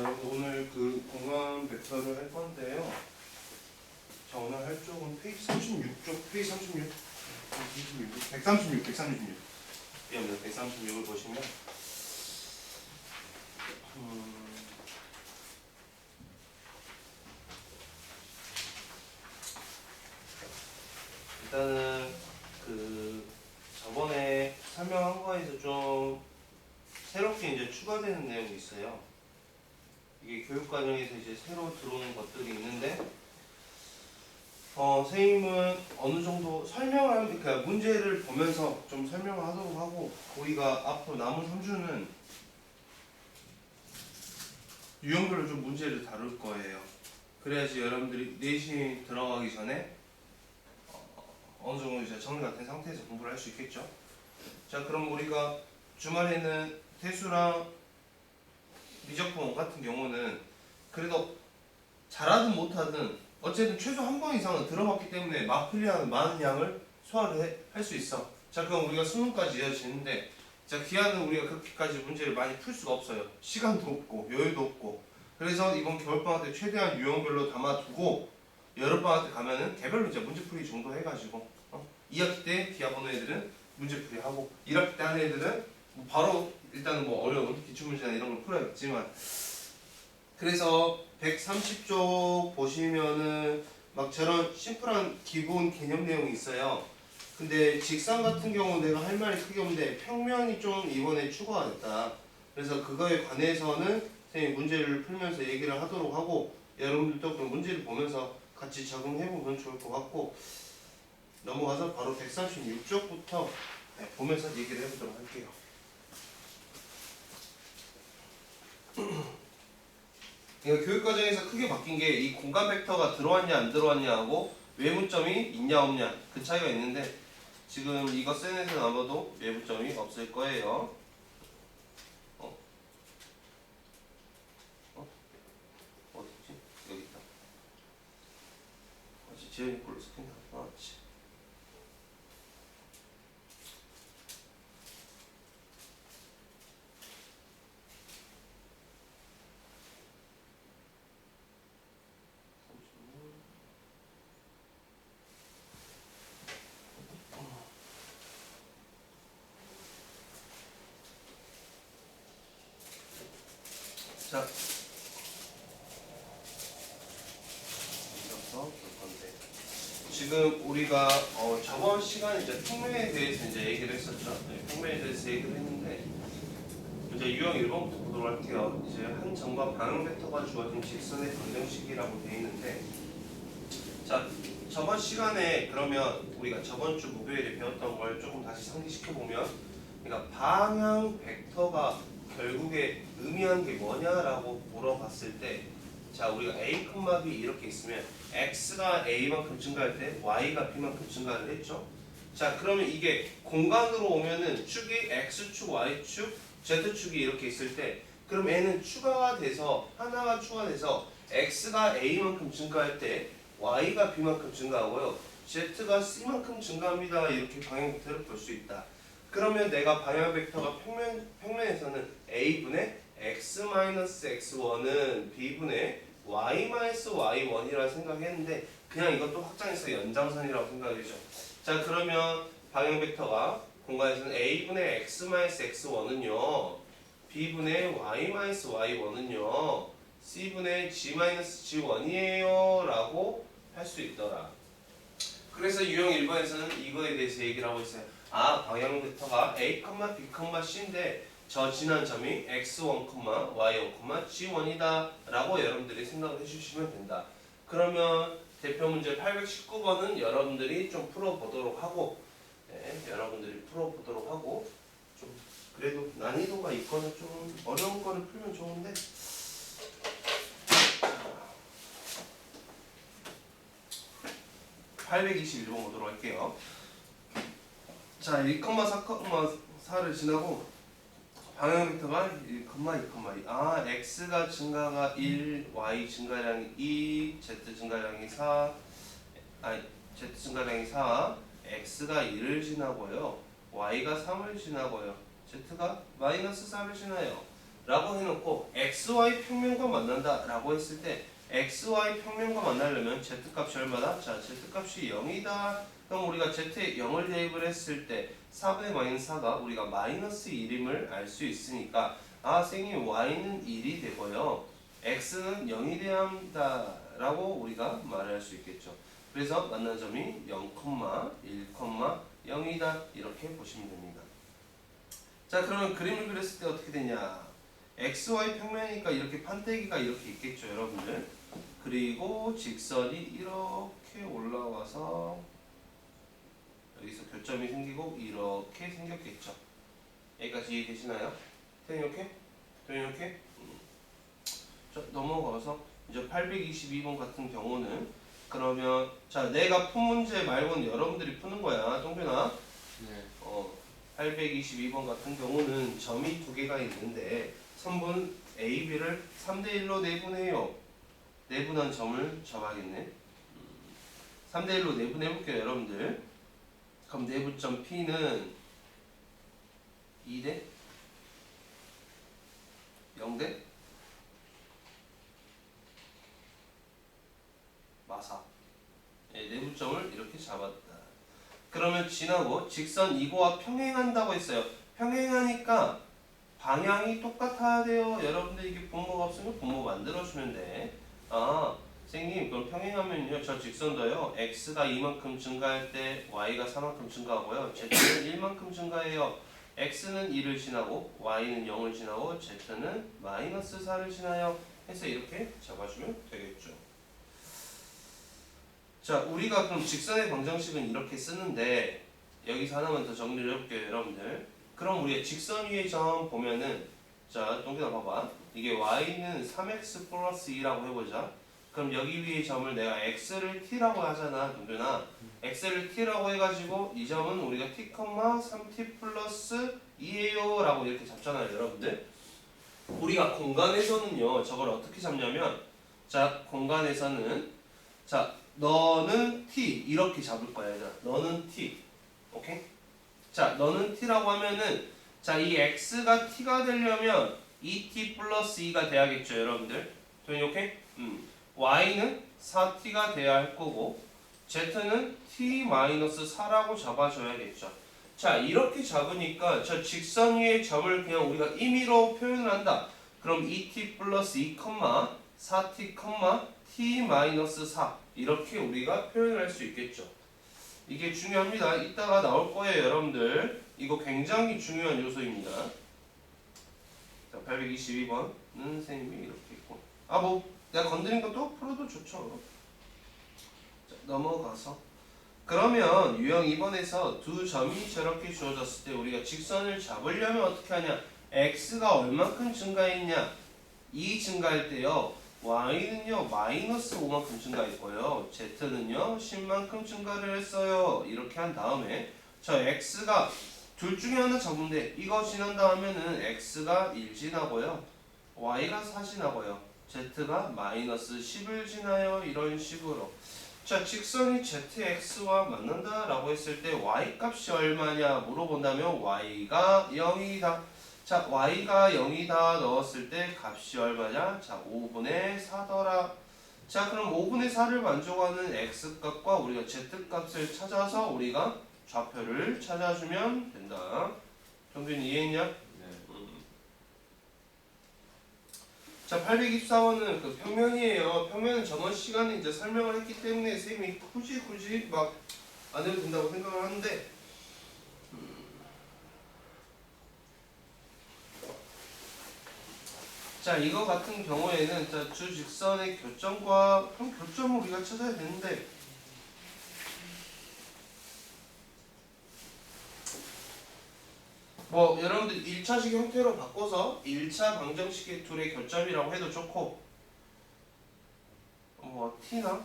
오늘 그 공간 벡터를 할 건데요. 자, 오늘 할 쪽은 페이지 36쪽, 페이지 36, 136. 미안합니다. 136을 보시면 일단은 그 저번에 설명한 거에서 좀 새롭게 이제 추가되는 내용이 있어요. 이게 교육 과정에서 이제 새로 들어오는 것들이 있는데, 선생님은 어느 정도 설명을 하면, 그러니까 문제를 보면서 좀 설명을 하도록 하고, 우리가 앞으로 남은 3주는 유형별로 좀 문제를 다룰 거예요. 그래야지 여러분들이 내신 들어가기 전에 어느 정도 이제 정리 같은 상태에서 공부를 할 수 있겠죠. 자, 그럼 우리가 주말에는 태수랑 미적분 같은 경우는 그래도 잘하든 못하든 어쨌든 최소 한 번 이상은 들어봤기 때문에 마플리하는 많은 양을 소화를 할 수 있어. 자, 그럼 우리가 수능까지 이어지는데, 자, 기한은 우리가 그렇게까지 문제를 많이 풀 수가 없어요. 시간도 없고 여유도 없고. 그래서 이번 겨울방학 때 최대한 유형별로 담아두고 여름방학 때 가면은 개별로 이제 문제풀이 정도 해가지고 2학기 때 기하 보는 애들은 문제풀이 하고 1학기 때 하는 애들은 뭐 바로 일단은 뭐 어려운 기출문제나 이런 걸 풀어야겠지만, 그래서 130쪽 보시면은 막 저런 심플한 기본 개념 내용이 있어요. 근데 직선 같은 경우는 내가 할 말이 크게 없는데 평면이 좀 이번에 추가가 됐다. 그래서 그거에 관해서는 선생님이 문제를 풀면서 얘기를 하도록 하고, 여러분들도 그 문제를 보면서 같이 적응해보면 좋을 것 같고, 넘어가서 바로 136쪽부터 보면서 얘기를 해보도록 할게요. 그러니까 교육과정에서 크게 바뀐 게 이 공간 벡터가 들어왔냐 안 들어왔냐 하고 외부점이 있냐 없냐 그 차이가 있는데, 지금 이거 센 애는 아마도 외부점이 없을 거예요. 어딨지? 여기 있다. 지연이 걸로 스킨 다 나왔지. 자, 이어서 볼 건데, 지금 우리가 저번 시간에 이제 평면에 대해서 이제 얘기를 했었죠. 평면에 대해서 얘기를 했는데, 이제 유형 1번부터 보도록 할게요. 이제 한 점과 방향 벡터가 주어진 직선의 방정식이라고 되어 있는데, 자, 저번 시간에 그러면 우리가 저번 주 목요일에 배웠던 걸 조금 다시 상기시켜 보면, 그러니까 방향 벡터가 결국에 의미하는 게 뭐냐라고 물어봤을 때, 자, 우리가 a, b 이렇게 있으면 x가 a만큼 증가할 때 y가 b만큼 증가를 했죠. 자, 그러면 이게 공간으로 오면은 축이 x축, y축, z축이 이렇게 있을 때, 그럼 얘는 추가가 돼서 하나가 추가돼서 x가 a만큼 증가할 때 y가 b만큼 증가하고요, z가 c만큼 증가합니다. 이렇게 방향 벡터를 볼 수 있다. 그러면 내가 방향 벡터가 평면에서는 a분의 x-x1은 b분의 y-y1이라 생각했는데, 그냥 이것도 확장해서 연장선이라고 생각하죠. 자, 그러면 방향 벡터가 공간에서는 a분의 x-x1은요, b분의 y-y1은요, c분의 g-g1이에요 라고 할 수 있더라. 그래서 유형 1번에서는 이거에 대해서 얘기를 하고 있어요. 아, 방향 벡터가 a, b, c인데 저 지난 점이 x1, y1, g1이다 라고 여러분들이 생각을 해주시면 된다. 그러면 대표 문제 819번은 여러분들이 좀 풀어보도록 하고, 좀 그래도 난이도가 있거나 좀 어려운 거를 풀면 좋은데, 821번 보도록 할게요. 자, 1,4,4를 지나고 방향 벡터가 1, 2, 2. 아, x가 증가가 1, y 증가량이 2, z 증가량이 4. z 증가량이 4. x가 1을 지나고요, y가 3을 지나고요, z가 마이너스 4를 지나요. 라고 해놓고 xy 평면과 만난다 라고 했을 때 xy 평면과 만나려면 z값이 얼마다? 자, z값이 0이다. 그럼 우리가 z에 0을 대입을 했을 때 4분의 마이너스 4가 우리가 마이너스 1임을 알 수 있으니까 아, 선생님 y는 1이 되고요. x는 0이 돼야 합니다. 라고 우리가 말할 수 있겠죠. 그래서 만난 점이 0, 1, 0이다. 이렇게 보시면 됩니다. 자, 그러면 그림을 그렸을 때 어떻게 되냐? xy 평면이니까 이렇게 판때기가 이렇게 있겠죠, 여러분들. 그리고 직선이 이렇게 올라와서 여기서 교점이 생기고 이렇게 생겼겠죠. 여기까지 이해되시나요? 이렇게? 이렇게? 자, 넘어가서 이제 822번 같은 경우는 그러면 자, 내가 푼 문제 말고는 여러분들이 푸는 거야, 동준아. 네. 822번 같은 경우는 점이 두 개가 있는데 선분 A, B를 3대1로 내분해요. 내분한 점을 잡아야겠네. 3대1로 내분해볼게요, 여러분들. 그럼 내분점 P는 2대 0대 마사. 네, 내분점을 이렇게 잡았다. 그러면 지나고 직선 이거와 평행한다고 했어요. 평행하니까 방향이 똑같아야 돼요. 여러분들 이게 분모가 없으면 분모 만들어주면 돼. 아, 선생님 그럼 평행하면요. 저 직선도요. x가 2만큼 증가할 때 y가 4만큼 증가하고요. z는 1만큼 증가해요. x는 2를 지나고 y는 0을 지나고 z는 마이너스 4를 지나요. 해서 이렇게 잡아주면 되겠죠. 자, 우리가 그럼 직선의 방정식은 이렇게 쓰는데 여기서 하나만 더 정리를 해볼게요, 여러분들. 그럼 우리가 직선 위의 점 보면은 자, 동준아 봐봐. 이게 y는 3x 플러스 2라고 해보자. 그럼 여기 위의 점을 내가 x를 t라고 하잖아, 동준아. x를 t라고 해가지고 이 점은 우리가 t, 3t 플러스 2예요 라고 이렇게 잡잖아요, 여러분들. 우리가 공간에서는요, 저걸 어떻게 잡냐면 자, 공간에서는 자, 너는 t 이렇게 잡을 거야, 얘들아. 너는 t. 오케이? 자, 너는 t라고 하면은 자, 이 x가 t가 되려면 2t 플러스 2가 돼야겠죠, 여러분들. 동이 오케이? y는 4t가 돼야 할 거고 z는 t 마이너스 4라고 잡아줘야겠죠. 자, 이렇게 잡으니까 저 직선 위의 점을 그냥 우리가 임의로 표현을 한다. 그럼 2t 플러스 2, 4t, t 마이너스 4 이렇게 우리가 표현을 할 수 있겠죠. 이게 중요합니다. 이따가 나올 거예요, 여러분들. 이거 굉장히 중요한 요소입니다. 자, 822번은 선생님이 이렇게 있고. 아, 뭐 내가 건드린 것도 풀어도 좋죠. 자, 넘어가서 그러면 유형 2번에서 두 점이 저렇게 주어졌을 때 우리가 직선을 잡으려면 어떻게 하냐? x가 얼만큼 증가했냐? 2 증가할 때요. y는요 마이너스 5만큼 증가했고요. z는요 10만큼 증가를 했어요. 이렇게 한 다음에 저 x가 둘 중에 하나 잡으면 이거 지난다 하면은 x가 1 지나고요. y가 4 지나고요. z가 마이너스 10을 지나요. 이런 식으로. 자, 직선이 zx와 만난다 라고 했을 때 y 값이 얼마냐 물어본다면 y가 0이다. 자, y가 0이다 넣었을 때 값이 얼마냐? 자, 5분의 4더라. 자, 그럼 5분의 4를 만족하는 x값과 우리가 z값을 찾아서 우리가 좌표를 찾아주면 된다. 정준이 이해했냐? 네. 자, 824번은 그 평면이에요. 평면은 저번 시간에 이제 설명을 했기 때문에 선생님이 굳이 막 안 해도 된다고 생각을 하는데 자, 이거 같은 경우에는 자, 주 직선의 교점과 그럼 교점을 우리가 찾아야 되는데 뭐 여러분들 1차식 형태로 바꿔서 1차 방정식의 둘의 교점이라고 해도 좋고 뭐 t나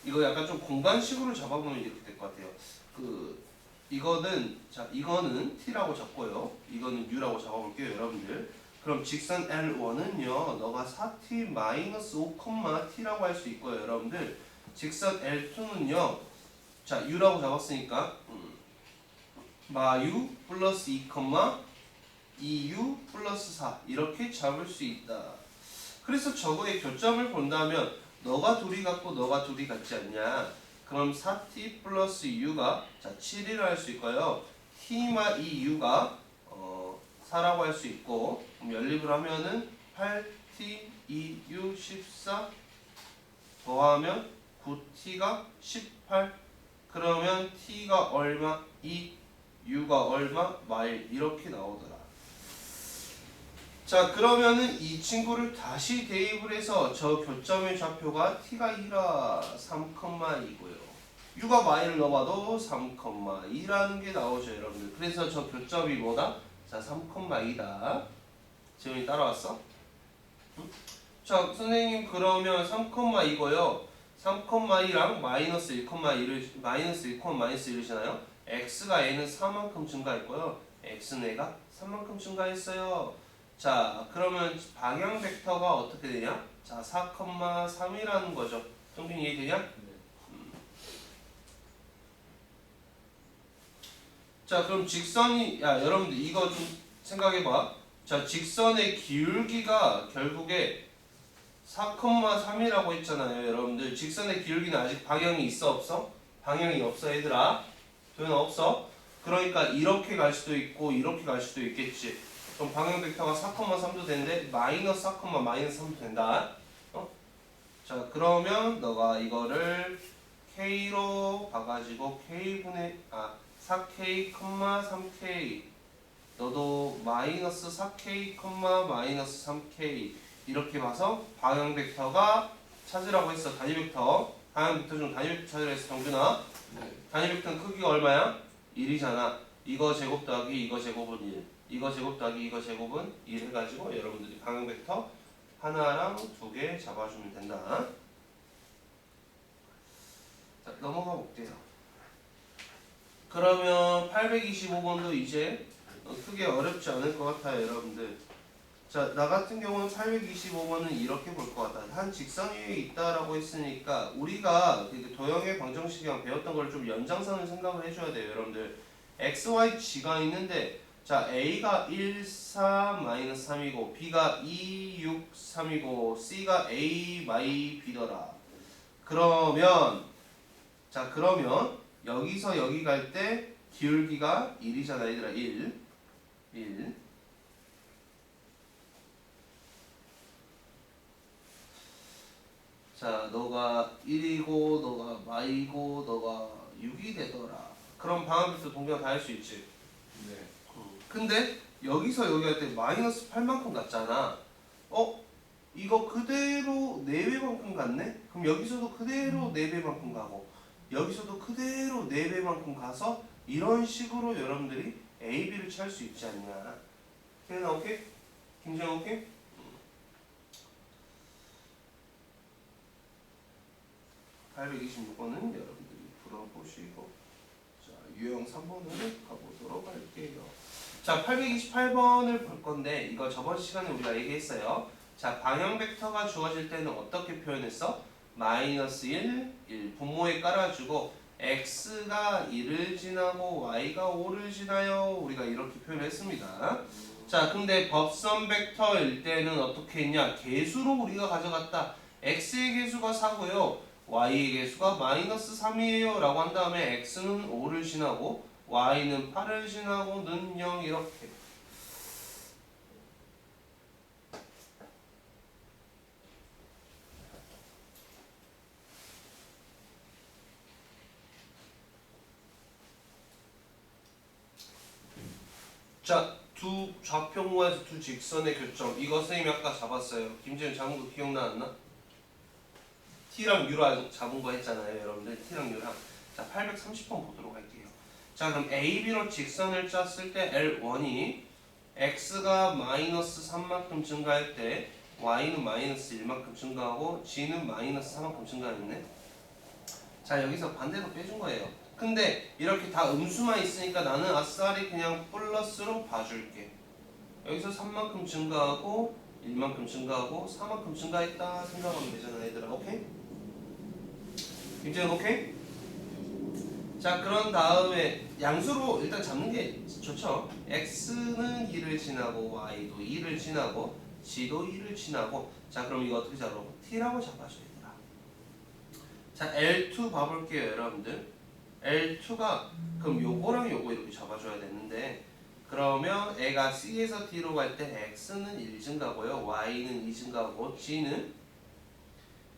이거 약간 좀 공간식으로 잡아보면 이렇게 될 것 같아요. 이거는 자, 이거는 t라고 잡고요. 이거는 u라고 잡아볼게요, 여러분들. 그럼 직선 L1은요 너가 4t 마이너스 5, t라고 할 수 있고요, 여러분들. 직선 L2는요 자, u라고 잡았으니까 마유 플러스 2, 2u 플러스 4 이렇게 잡을 수 있다. 그래서 저거의 교점을 본다면 너가 둘이 같고 너가 둘이 같지 않냐? 그럼 4t 플러스 u가 자 7이라 할 수 있고요. t마 이 u가 4라고 할 수 있고 그럼 연립을 하면은 8t 2u 14 더하면 9t가 18 그러면 t가 얼마? 2 u가 얼마? 마일 이렇게 나오더라. 자 그러면은 이 친구를 다시 대입을 해서 저 교점의 좌표가 t가 2라 3,2고요. u가 마일을 넣어봐도 3,2라는 게 나오죠 여러분들. 그래서 저 교점이 뭐다? 자 3,2다. 지금이 따라왔어? 응? 자 선생님 그러면 3,2고요. 3,2랑 마이너스 1,1을 마이너스 1, 마이너스 1이잖아요. x가 얘는 4만큼 증가했고요. x는 얘가 3만큼 증가했어요. 자 그러면 방향 벡터가 어떻게 되냐? 자 4,3이라는 거죠. 정빈 이해되냐? 네. 자 그럼 직선이 야 여러분들 이거 좀 생각해봐. 자 직선의 기울기가 결국에 4,3이라고 했잖아요 여러분들. 직선의 기울기는 아직 방향이 있어 없어? 방향이 없어 얘들아. 도현 없어? 그러니까 이렇게 갈 수도 있고 이렇게 갈 수도 있겠지. 그럼 방향 벡터가 4,3도 되는데 마이너스 4, 마이너스 3도 된다. 자 그러면 너가 이거를 k로 봐가지고 k분의 4k, 3k 너도 마이너스 4k, 마이너스 3k 이렇게 봐서 방향 벡터가 찾으라고 했어. 단위 벡터. 방향 벡터 중 단위 벡터 찾으라 했어 정준아. 네. 단위 벡터는 크기가 얼마야? 1이잖아. 이거 제곱 더하기 이거 제곱은 1. 이거 제곱 더하기 이거 제곱은 1 해가지고 여러분들이 방향 벡터 하나랑 두 개 잡아주면 된다. 자 넘어가 볼게요. 그러면 825번도 이제 크게 어렵지 않을 것 같아요 여러분들. 자 나 같은 경우는 825번은 이렇게 볼 것 같다. 한 직선 위에 있다라고 했으니까 우리가 도형의 방정식이랑 배웠던 걸 좀 연장선을 생각을 해줘야 돼요 여러분들. x, y, g가 있는데 자 a가 1, 4, 마이너스 3이고 b가 2, 6, 3이고 c가 a, 마이, b더라. 그러면 자 그러면 여기서 여기 갈 때 기울기가 1이잖아 얘들아. 1 자 너가 1이고 너가 마이고 너가 6이 되더라. 그럼 방향부터 동그랗게 다 할 수 있지. 네. 근데 여기서 여기 할 때 마이너스 8만큼 갔잖아. 이거 그대로 4배만큼 갔네? 그럼 여기서도 그대로 4배만큼 가고 여기서도 그대로 4배만큼 가서 이런 식으로 여러분들이 A, B를 찾을 수 있지 않냐. 태연아 오케이? 김재현 오케이? 826번은 여러분들이 풀어보시고 자 유형 3번으로 가보도록 할게요. 자 828번을 볼 건데 이거 저번 시간에 우리가 얘기했어요. 자 방향 벡터가 주어질 때는 어떻게 표현했어? 마이너스 1, 1 분모에 깔아주고 x가 1을 지나고 y가 5를 지나요. 우리가 이렇게 표현했습니다. 자 근데 법선 벡터일 때는 어떻게 했냐? 개수로 우리가 가져갔다. x의 개수가 4고요. y의 개수가 마이너스 3이에요 라고 한 다음에 x는 5를 지나고 y는 8을 지나고는 0 이렇게. 자, 두 좌표모에서 두 직선의 교점. 이거 선생님이 아까 잡았어요. 김재현 잡은 거 기억나왔나? T랑 U랑 잡은 거 했잖아요. 여러분들 T랑 U랑. 자, 830번 보도록 할게요. 자, 그럼 A, B로 직선을 짰을 때 L1이 X가 마이너스 3만큼 증가할 때 Y는 마이너스 1만큼 증가하고 G는 마이너스 4만큼 증가했네. 자, 여기서 반대로 빼준 거예요. 근데 이렇게 다 음수만 있으니까 나는 아싸리 그냥 플러스로 봐줄게. 여기서 3만큼 증가하고 1만큼 증가하고 4만큼 증가했다 생각하면 되잖아 얘들아. 오케이? 김재현 오케이? 자 그런 다음에 양수로 일단 잡는 게 좋죠. x는 2를 지나고 y도 2를 지나고 g도 2를 지나고 자 그럼 이거 어떻게 잡아? t라고 잡아줘야 되나. 자 L2 봐볼게요 여러분들. L2가 그럼 요거랑 요거 이렇게 잡아줘야 되는데 그러면 애가 C에서 D로 갈 때 x는 1 증가고요 y는 2 증가고 g는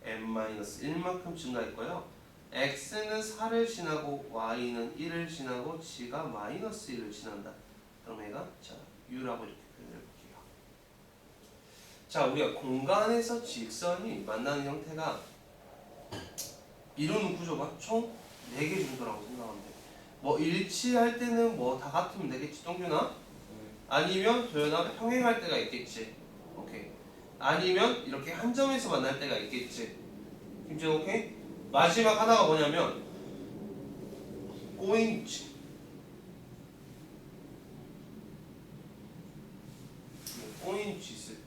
n-1만큼 증가했고요. x는 4를 지나고 y는 1을 지나고 g가 -1을 지난다. 그럼 얘가 자 u라고 이렇게 표현해볼게요. 자 우리가 공간에서 직선이 만나는 형태가 이루는 구조가 총 4개 정도라고 생각하면 돼. 뭐 일치할 때는 뭐 다 같으면 되겠지 동균아? 아니면 도연아 평행할 때가 있겠지. 오케이. 아니면 이렇게 한 점에서 만날 때가 있겠지. 김재현 오케이? 마지막 하나가 뭐냐면 꼬인치. 꼬인치 있을 때.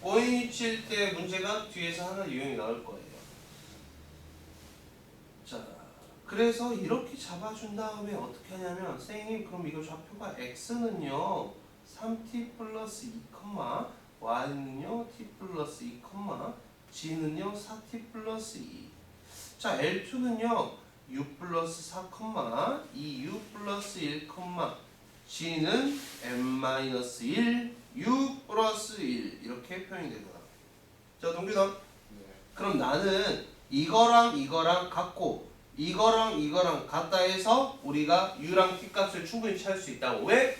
꼬인치일 때 문제가 뒤에서 하나 유형이 나올 거예요. 자, 그래서 이렇게 잡아준 다음에 어떻게 하냐면 선생님 그럼 이거 좌표가 x는요 3t 플러스 2, y는요 t 플러스 2, g는요 4t 플러스 2. 자 L2는요 6 플러스 4, 2u 플러스 1, g는 n-1, 6 플러스 1 이렇게 표현이 되더라. 자 동규다. 그럼 나는 이거랑 같고 이거랑 같다 해서 우리가 u랑 t 값을 충분히 찾을 수 있다고. 왜?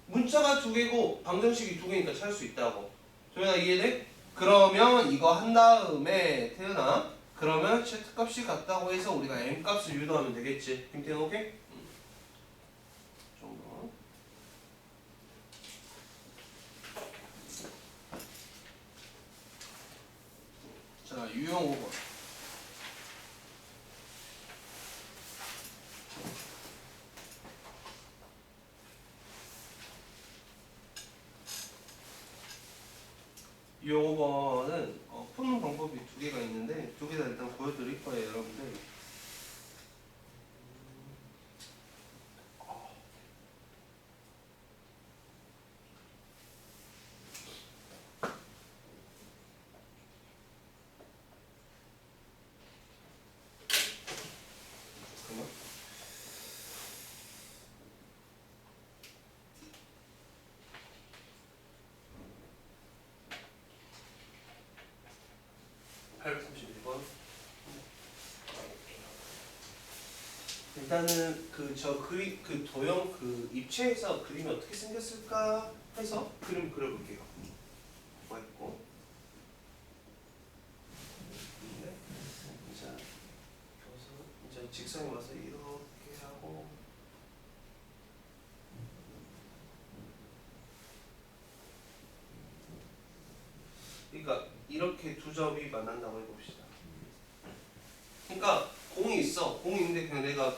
문자가 2개고 방정식이 2개니까 찾을 수 있다고. 조연아 이해돼? 그러면 이거 한 다음에 태연아 그러면 z 값이 같다고 해서 우리가 m 값을 유도하면 되겠지. 김태현 오케이? 정도. 자 유형 5번. 유형 5번은 푸는 방법이 2개가 있는데 2개 다 일단 보여드릴 거예요 여러분들. 일단은 그 도형 그 입체에서 그림이 어떻게 생겼을까 해서 그림 그려볼게요. 뭐가 있고. 네. 자, 이제 직선이 와서 이렇게 하고. 그러니까 이렇게 두 점이 만난다고 해봅시다. 그러니까 공이 있어. 공이 있는데 그냥 내가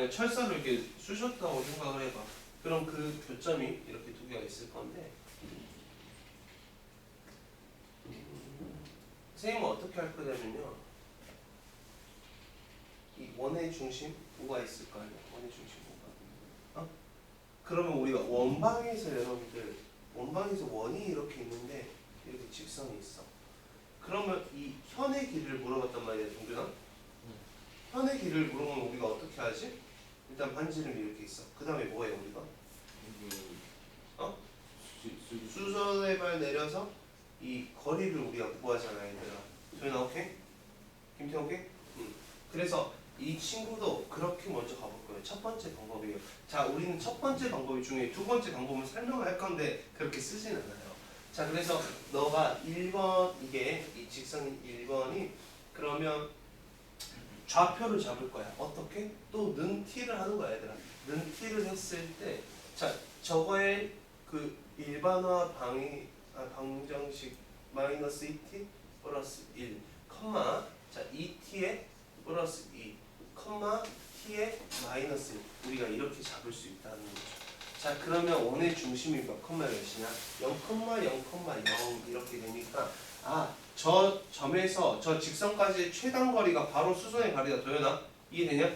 철사를 이렇게 쑤셨다고 생각을 해봐. 그럼 그 교점이 이렇게 2개가 있을 건데 선생님은 어떻게 할 거냐면요. 이 원의 중심 뭐가 있을 거 아니야. 원의 중심 뭐가. 그러면 우리가 원방에서 여러분들 원방에서 원이 이렇게 있는데 이렇게 직선이 있어. 그러면 이 현의 길이를 물어봤단 말이야 동균아. 현의 길이를 물어보면 우리가 어떻게 하지? 일단 반지름이 이렇게 있어. 그 다음에 뭐예요 우리가? 수선의 발 내려서 이 거리를 우리가 구하잖아 얘들아. 조연아 오케이? 김태형 오케이? 그래서 이 친구도 그렇게 먼저 가볼 거예요. 첫 번째 방법이에요. 자 우리는 첫 번째 방법이 중요해. 두 번째 방법은 설명을 할 건데 그렇게 쓰진 않아요. 자 그래서 너가 1번 이게 이 직선이 1번이 그러면 좌표를 잡을 거야. 어떻게? 또 는 t를 하는 거야 얘들아. 는 t를 했을 때 자 저거의 그 일반화 방정식 마이너스 2t 플러스 1 자 2t에 플러스 2 t에 마이너스 1 우리가 이렇게 잡을 수 있다는 거죠. 자 그러면 원의 중심이 몇 몇이냐? 0,0,0 이렇게 되니까 저 점에서 저 직선까지의 최단 거리가 바로 수선의 거리가 도연아? 이해되냐?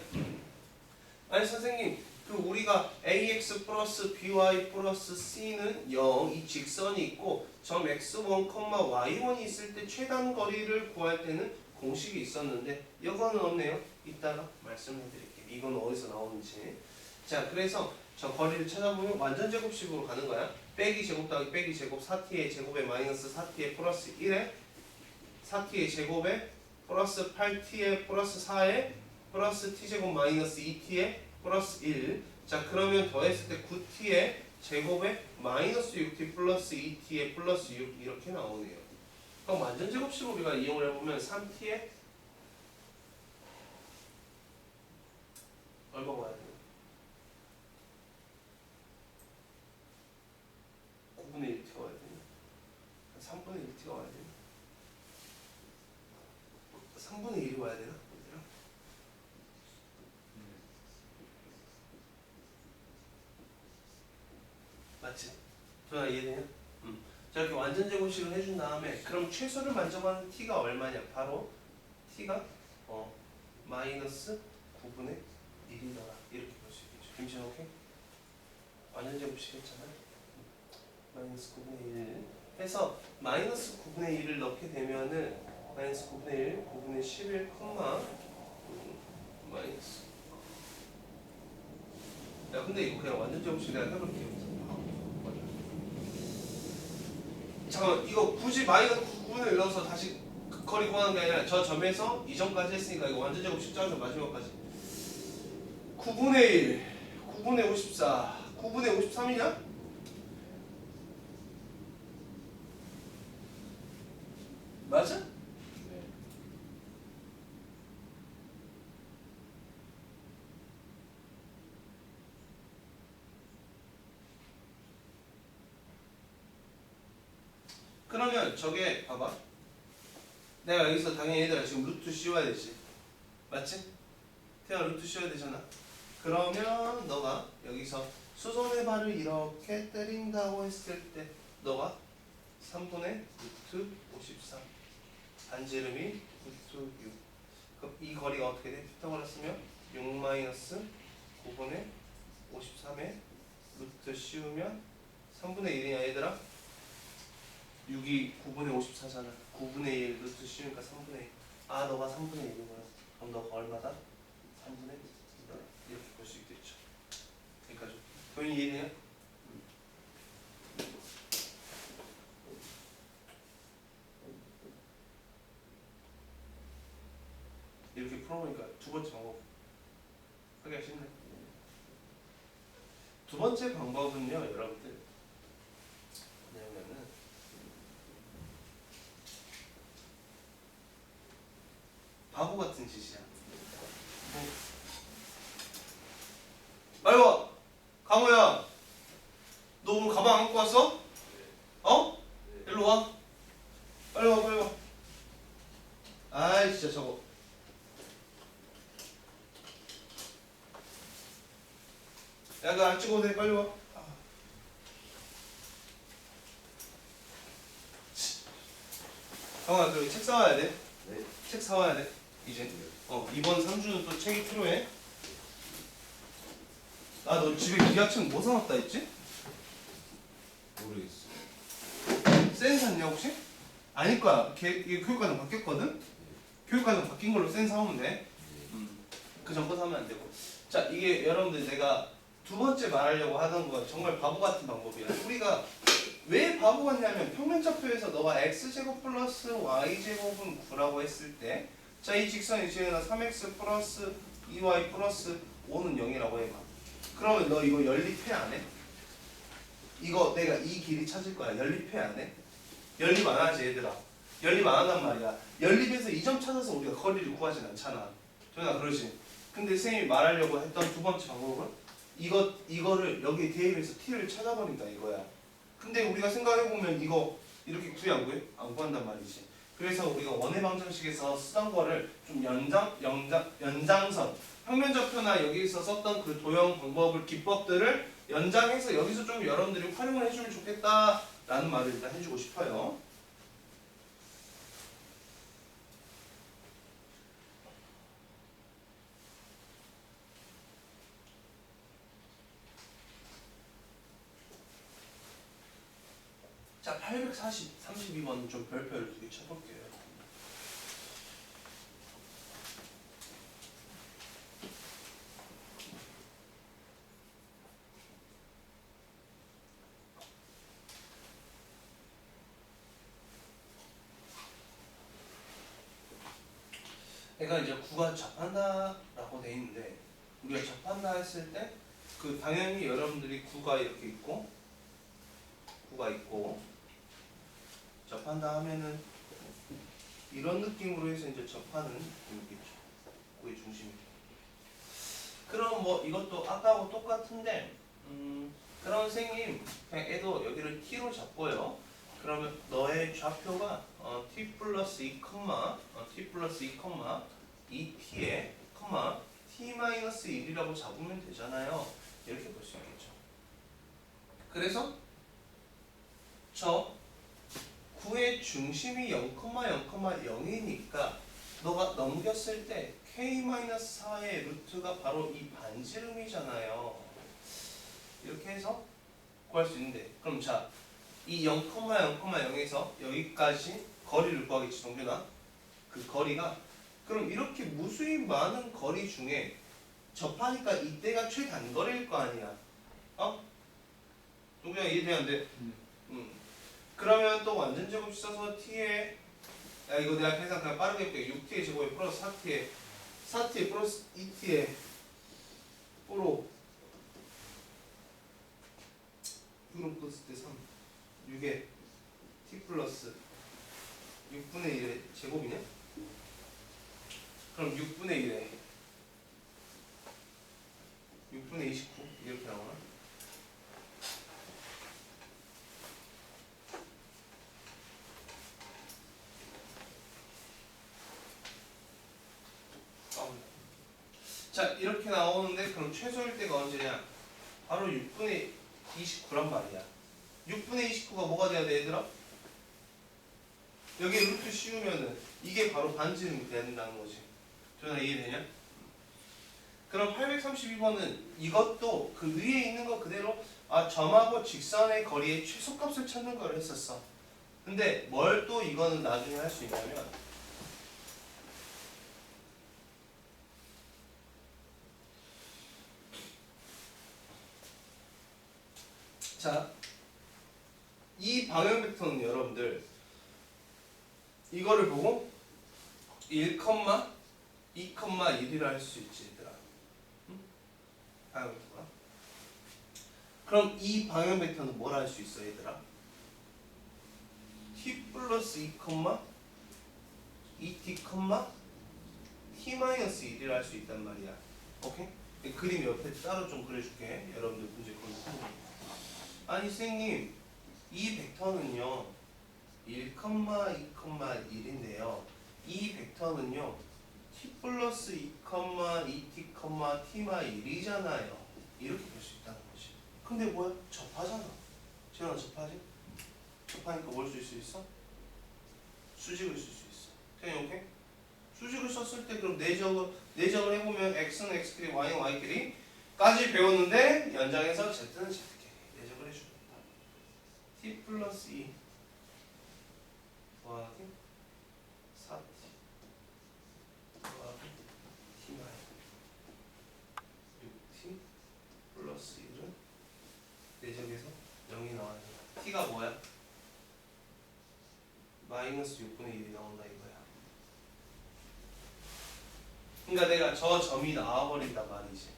아니 선생님 그 우리가 ax 플러스 by 플러스 c는 0 이 직선이 있고 점 x1, y1이 있을 때 최단 거리를 구할 때는 공식이 있었는데 이거는 없네요. 이따가 말씀해 드릴게요. 이건 어디서 나오는지. 자 그래서 저 거리를 찾아보면 완전 제곱식으로 가는 거야. 빼기 제곱 더하기 빼기 제곱 4t의 제곱에 마이너스 4t의 플러스 1에 4t의 제곱에 플러스 8t의 플러스 4에 플러스 t제곱 마이너스 2t의 플러스 1. 자 그러면 더했을 때 9t의 제곱에 마이너스 6t 플러스 2t의 플러스 6 이렇게 나오네요. 그럼 완전 제곱식으로 우리가 이용을 해보면 3t의 얼마가 와야 되나? 9분의 1t가 와야 되나? 3분의 1t가 와야 되나? 3분의 1이 와야 되나? 맞지? 전화 이해되냐? 자 이렇게 완전 제곱식을 해준 다음에 그럼 최소를 만져가는 t가 얼마냐? 바로 t가 마이너스 9분의 1이더라 이렇게 볼 수 있겠죠. 김시현 오케이? 완전 제곱식 했잖아. 마이너스 9분의 1 해서 마이너스 9분의 1을 넣게 되면은 마이너스 9분의 1, 9분의 11, 마이너스. 야 근데 이거 그냥 완전 제곱식 내가 해볼게요. 잠깐만 이거 굳이 마이너스 9분의 1 넣어서 다시 거리 구하는 게 아니라 저 점에서 이전까지 했으니까 이거 완전 제곱식 짜서 마지막까지 9분의 1, 9분의 54, 9분의 53이냐? 맞아? 네. 그러면 저게 봐봐 내가 여기서 당연히 얘들아 지금 루트 씌워야 되지 맞지? 태아 루트 씌워야 되잖아. 그러면 너가 여기서 수선의 발을 이렇게 때린다고 했을 때 너가 3분의 루트 53 반지름이 루트 6 그럼 이 거리가 어떻게 돼? 피타고라스 쓰면 6 마이너스 9분의 53에 루트 씌우면 3분의 1이냐 얘들아? 6이 9분의 54잖아. 9분의 1 루트 씌우니까 3분의 1. 아 너가 3분의 1이구나. 그럼 너가 얼마다? 3분의 1이다. 이렇게 볼 수 있겠죠. 여기까지. 본인 이해돼요? 이렇게 풀어보니까 두 번째 방법 하기가 쉽네. 두 번째 방법은요 여러분들 뭐냐면은 바보 같은 짓이야. 아이고 강호야 너 오늘 가방 안 갖고 왔어? 어? 일로 와 빨리 와 빨리 와. 아이 진짜 저거 야 그거 안 찍어도 돼 빨리 와. 강호야 그리고 책 사와야 돼. 네. 책 사와야 돼 이제. 이번 3주는 또 책이 필요해. 아 너 집에 기하책 뭐 사놨다 했지? 모르겠어. 센 샀냐 혹시? 아닐 거야. 이게 교육과정 바뀌었거든? 교육과정 바뀐 걸로 센 사오면 돼. 그 전 거 사면 안 되고. 자 이게 여러분들 내가 두 번째 말하려고 하던 건 정말 바보 같은 방법이야. 우리가 왜 바보 같냐면 평면좌표에서 너가 x제곱 플러스 y제곱은 9라고 했을 때 자 이 직선이 지금 3x 플러스 2y 플러스 5는 0이라고 해봐. 그러면 너 이거 연립해 안 해? 이거 내가 이 길이 찾을 거야. 연립해 안 해? 연립 안 하지 얘들아. 연립 안 한단 말이야. 연립에서 이 점 찾아서 우리가 거리를 구하진 않잖아. 전화 그러지. 근데 선생님이 말하려고 했던 두 번째 방법은 이거를 여기에 대입해서 t를 찾아버린다 이거야. 근데 우리가 생각해보면 이거 이렇게 구해 안 구해? 안 구한단 말이지. 그래서 우리가 원의 방정식에서 쓰던 거를 좀 연장선 평면좌표나 여기서 썼던 그 도형 방법을 기법들을 연장해서 여기서 좀 여러분들이 활용을 해주면 좋겠다라는 말을 일단 해주고 싶어요. 자, 832번 좀 별표를 2개 쳐볼게요. 그러니까 이제 구가 접한다라고 돼 있는데 우리가 접한다 했을 때 그 당연히 여러분들이 구가 이렇게 있고 구가 있고 접한다 하면은 이런 느낌으로 해서 이제 접하는 느낌이겠죠. 구의 중심이. 그럼 뭐 이것도 아까하고 똑같은데 그럼 선생님 그냥 애도 여기를 t로 잡고요. 그러면 너의 좌표가 t 플러스 2, t 플러스 2, 2t에 t 마이너스 1이라고 잡으면 되잖아요. 이렇게 볼 수 있겠죠. 그래서 저 9의 중심이 0,0,0이니까 너가 넘겼을 때 k-4의 루트가 바로 이 반지름이잖아요. 이렇게 해서 구할 수 있는데 그럼 자, 이 0,0,0에서 여기까지 거리를 구하겠지, 동준아. 그 거리가 그럼 이렇게 무수히 많은 거리 중에 접하니까 이때가 최단거리일 거 아니야. 동준아 이해돼 안 돼? 그러면 또 완전 제곱 써서 t에 야 이거 내가 계산 그냥 빠르게 할게. 6t의 제곱에 플러스 4t에 플러스 2t에 5로 6로 플러스 때 3 6에 t 플러스 6분의 1의 제곱이냐? 그럼 6분의 1에 6분의 29 이렇게 나오나? 자 이렇게 나오는데 그럼 최소일 때가 언제냐? 바로 6분의 29란 말이야. 6분의 29가 뭐가 돼야 돼 얘들아? 여기 루트 씌우면은 이게 바로 반지름이 돼야 된다는 거지. 전화 이해되냐? 그럼 832번은 이것도 그 위에 있는 거 그대로 점하고 직선의 거리의 최소값을 찾는 걸 했었어. 근데 뭘 또 이거는 나중에 할 수 있냐면 자, 이 방향 벡터는 여러분들 이거를 보고 1, 2, 1이라 할 수 있지 얘들아. 방향 벡터가. 그럼 이 방향 벡터는 뭘 할 수 있어 얘들아? t 플러스 2, 2t, t 마이너스 1이라 할 수 있단 말이야. 오케이? 그림 옆에 따로 좀 그려줄게. 여러분들 문제 거기 푸는. 아니 선생님 이 벡터는요 1, 2, 1인데요 이 벡터는요 t 플러스 2, 2t, t마 1이잖아요. 이렇게 볼 수 있다는 거지. 근데 뭐야? 접하잖아. 재현아 접하지? 접하니까 뭘 쓸 수 있어? 수직을 쓸 수 있어. 그냥 오케이? 수직을 썼을 때 그럼 내적을 해보면 x는 x끼리 y는 y끼리 까지 배웠는데 연장해서 z는 z끼리 내적을 해줍니다. t 플러스 2 더하기 4t 더하기 t 마이너스 6t 플러스 1은 내적에서 0이 나와요. t가 뭐야? 마이너스 6분의 1이 나온다 이거야. 그러니까 내가 저 점이 나와버린단 말이지.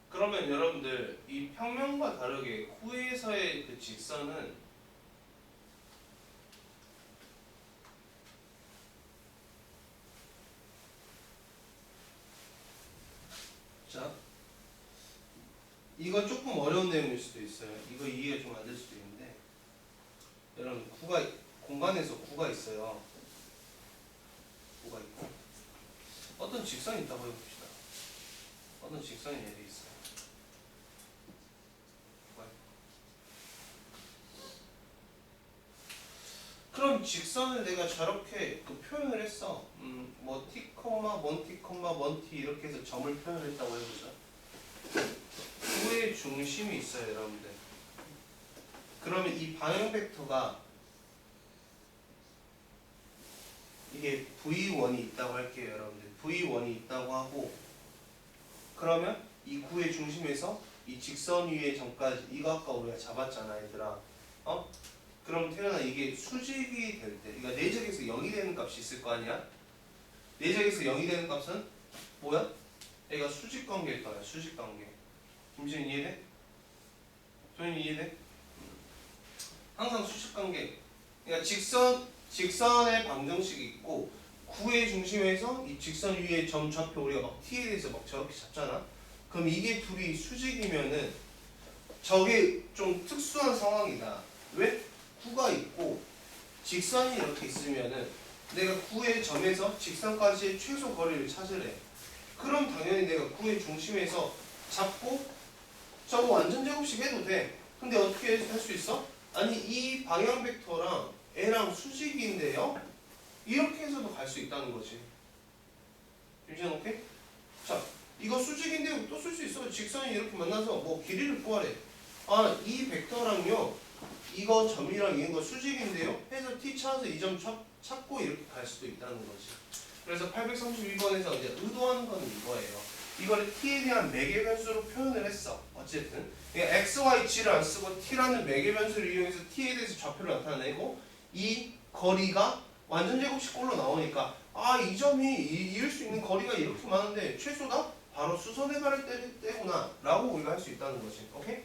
그러면 여러분들 이 평면과 다르게 후에서의 그 직선은 자 이거 조금 어려운 내용일 수도 있어요. 이거 이해가 좀 안 될 수도 있는데 여러분 공간에서 구가 있어요. 구가 있고 어떤 직선이 있다고 해봅시다. 어떤 직선이 예를 있어요. 그럼 직선을 내가 저렇게 그 표현을 했어. 뭐 t, 먼 t, 먼 t 이렇게 해서 점을 표현을 했다고 해보자. 구의 중심이 있어요, 여러분들. 그러면 이 방향 벡터가 이게 v1이 있다고 할게요, 여러분들. v1이 있다고 하고, 그러면 이 구의 중심에서 이 직선 위의 점까지, 이거 아까 우리가 잡았잖아, 얘들아. 그럼 태연아, 이게 수직이 될 때, 그러니까 내적에서 0이 되는 값이 있을 거 아니야? 내적에서 0이 되는 값은 뭐야? 얘가 수직 관계일 거야, 수직 관계. 김지현 이해돼? 소연이 이해돼? 항상 수직 관계. 그러니까 직선의 방정식이 있고, 구의 중심에서 이 직선 위의 점 좌표 우리가 막 t에 대해서 막 저렇게 잡잖아. 그럼 이게 둘이 수직이면은 저게 좀 특수한 상황이다. 왜? 구가 있고 직선이 이렇게 있으면은 내가 구의 점에서 직선까지의 최소 거리를 찾으래. 그럼 당연히 내가 구의 중심에서 잡고 저거 완전 제곱식 해도 돼. 근데 어떻게 할 수 있어? 아니 이 방향 벡터랑 애랑 수직인데요? 이렇게 해서도 갈 수 있다는 거지. 유지한 오케이? 자, 이거 수직인데 또 쓸 수 있어. 직선이 이렇게 만나서 뭐 길이를 구하래. 아, 이 벡터랑요, 이거 점이랑 이거 수직인데요? 해서 t 찾아서 이 점 찾고 이렇게 갈 수도 있다는 거지. 그래서 832번에서 이제 의도하는 거는 이거예요. 이거를 t에 대한 매개 변수로 표현을 했어. 어쨌든 그러니까 x, y, g를 안 쓰고 t라는 매개 변수를 이용해서 t에 대해서 좌표를 나타내고 이 거리가 완전 제곱식꼴로 나오니까 아, 이 점이 이을 수 있는 거리가 이렇게 많은데 최소다? 바로 수선의 발을 때구나 라고 우리가 할 수 있다는 거지. 오케이?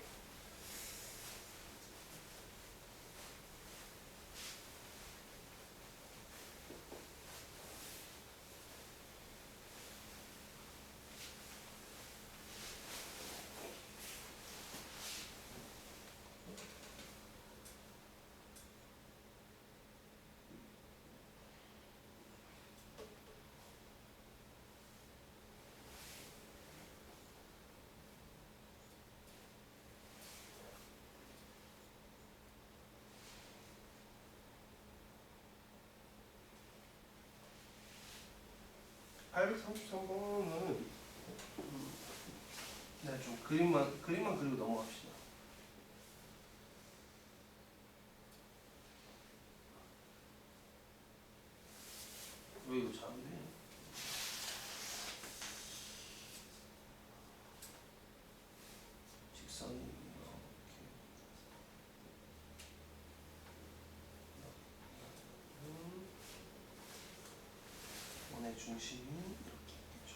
(833번은) 네, 좀 그림만 그리고 넘어갑시다. 왜 이거 잘 안 돼? 직선이 이렇게 원의 중심이 이렇게 있겠죠.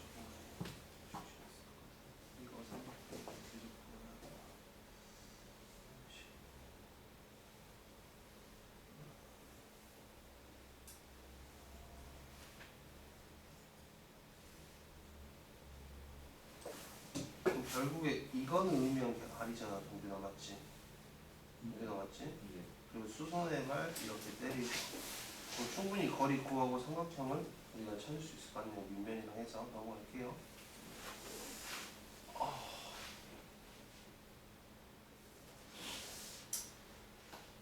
이거 삼각형 뒤집어보면 그럼 결국에 이거는 의미한 게 R이잖아, 동빈아, 맞지? 동빈아, 맞지? 예. 그리고 수선의 발 이렇게 때리고 그럼 충분히 거리 구하고 삼각형을 우리가 찾을 수 있을 것 같네요. 밑면이랑 해서 넘어갈게요.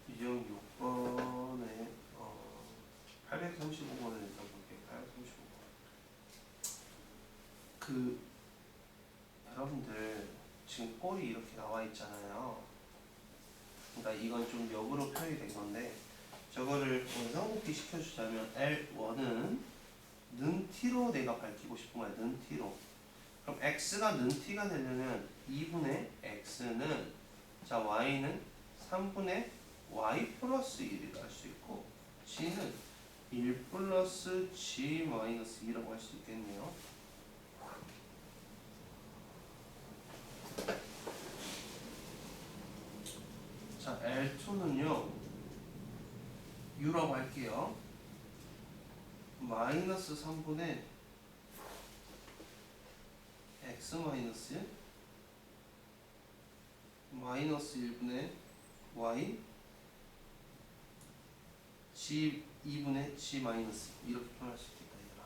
유형 6번에 835번을 일단 볼게요. 835번. 그 여러분들 지금 꼴이 이렇게 나와 있잖아요. 그러니까 이건 좀 역으로 표현이 된 건데 저거를 원상복귀 시켜주자면 L1은 는 t로 내가 밝히고 싶은 거야. 는 t로. 그럼 x가 는 t가 되려면 2분의 x는 자 y는 3분의 y 플러스 1이라고 할 수 있고 g는 1 플러스 g 마이너스 2라고 할 수 있겠네요. 자 L2는요 u라고 할게요. 마이너스 3분의 x 마이너스 1 마이너스 1분의 y g 2분의 g 마이너스 이렇게 표현할 수 있겠다, 얘들아.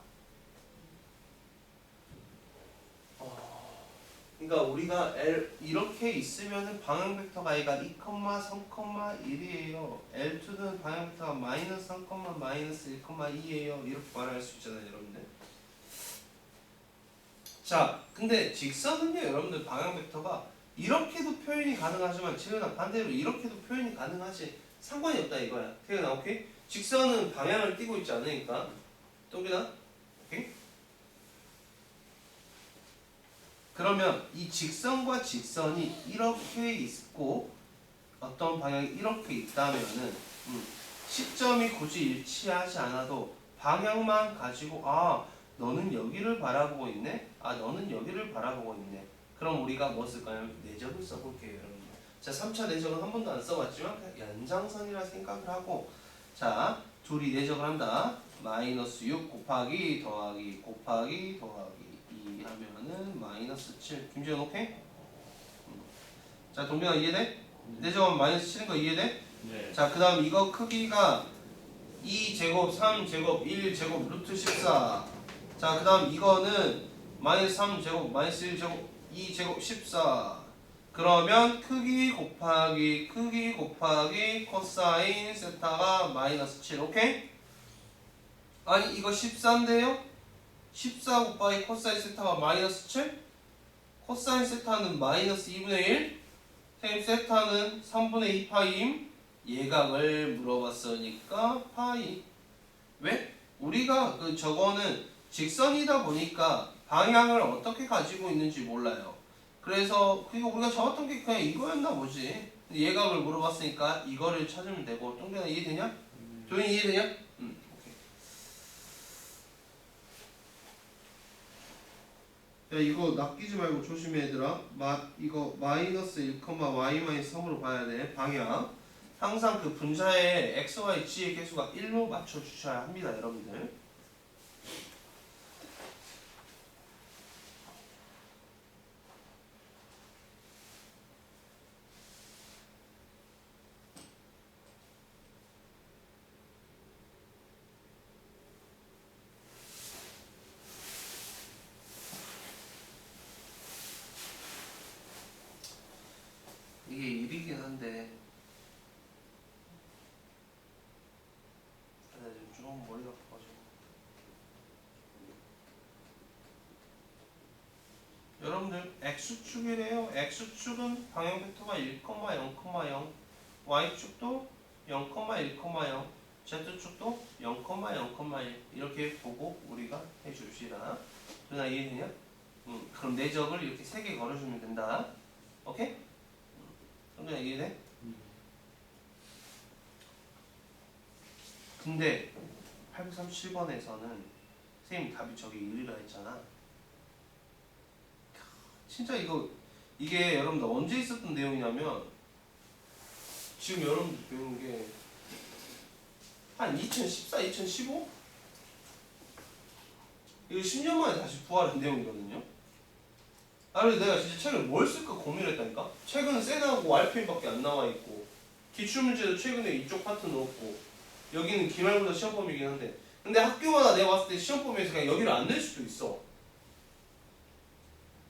그러니까 우리가 L 이렇게 있으면은 방향 벡터가 A가 2, 3,1이에요. L2는 방향 벡터가 마이너스 3, 마이너스 1,2예요. 이렇게 말할 수 있잖아요, 여러분들. 자, 근데 직선은요, 여러분들 방향 벡터가 이렇게도 표현이 가능하지만 지금은 반대로 이렇게도 표현이 가능하지 상관이 없다 이거야. 태연아, 오케이? 직선은 방향을 띄고 있지 않으니까. 동빈아, 오케이? 그러면 이 직선과 직선이 이렇게 있고 어떤 방향이 이렇게 있다면은 시점이 굳이 일치하지 않아도 방향만 가지고 너는 여기를 바라보고 있네? 너는 여기를 바라보고 있네. 그럼 우리가 뭐 쓸까요? 내적을 써볼게요, 여러분. 자, 3차 내적은 한 번도 안 써봤지만 그냥 연장선이라 생각을 하고 자, 둘이 내적을 한다. 마이너스 6 곱하기 더하기 곱하기 더하기 2 하면은 마이너스 7. 김지현 오케이? 자, 동빈아 이해돼? 내적은 마이너스 7인 거 이해돼? 네. 자, 그 다음 이거 크기가 2제곱, 3제곱, 1제곱, 루트 14. 자, 그 다음 이거는 마이너스 3제곱, 마이너스 1제곱, 2제곱, 14. 그러면 크기 곱하기 코사인 세타가 마이너스 7. 오케이? 아니 이거 14인데요? 14 곱하기 코사인 세타가 마이너스 7? 코사인 세타는 마이너스 2분의 1? 선생님 세타는 3분의 2 파이임? 예각을 물어봤으니까 파이. 왜? 우리가 저거는 직선이다 보니까 방향을 어떻게 가지고 있는지 몰라요. 그래서 그리고 우리가 적었던 게 그냥 이거였나 보지. 예각을 물어봤으니까 이거를 찾으면 되고. 동현아 이해되냐? 조인이 이해되냐? 오케이. 야 이거 낚이지 말고 조심해 얘들아. 이거 마이너스 1, y-3으로 봐야 돼. 방향. 항상 그 분자의 x, y, g의 개수가 1로 맞춰 주셔야 합니다, 여러분들. 이게 일이긴 한데 지금 좀 머리가 아파가지고. 여러분들 x축이래요. x축은 방향 벡터가 1, 0,0 y축도 0, 1,0 z축도 0, 0,1 이렇게 보고 우리가 해줍시다. 누나 이해되냐? 그럼 내적을 이렇게 3개 걸어주면 된다. 오케이? 누나 이해돼? 근데 837번에서는 선생님 답이 저기 1이라 했잖아. 진짜 이게 여러분들 언제 있었던 내용이냐면 지금 여러분들 배우는 게 한 2014, 2015? 이거 10년 만에 다시 부활한 내용이거든요. 그래서 내가 진짜 책을 뭘 쓸까 고민을 했다니까. 책은 세나하고 RPM밖에 안 나와 있고 기출문제도 최근에 이쪽 파트 넣었고 여기는 기말고사 시험범위이긴 한데 근데 학교마다 내가 봤을 때 시험범위에서 그냥 여기를 안 낼 수도 있어.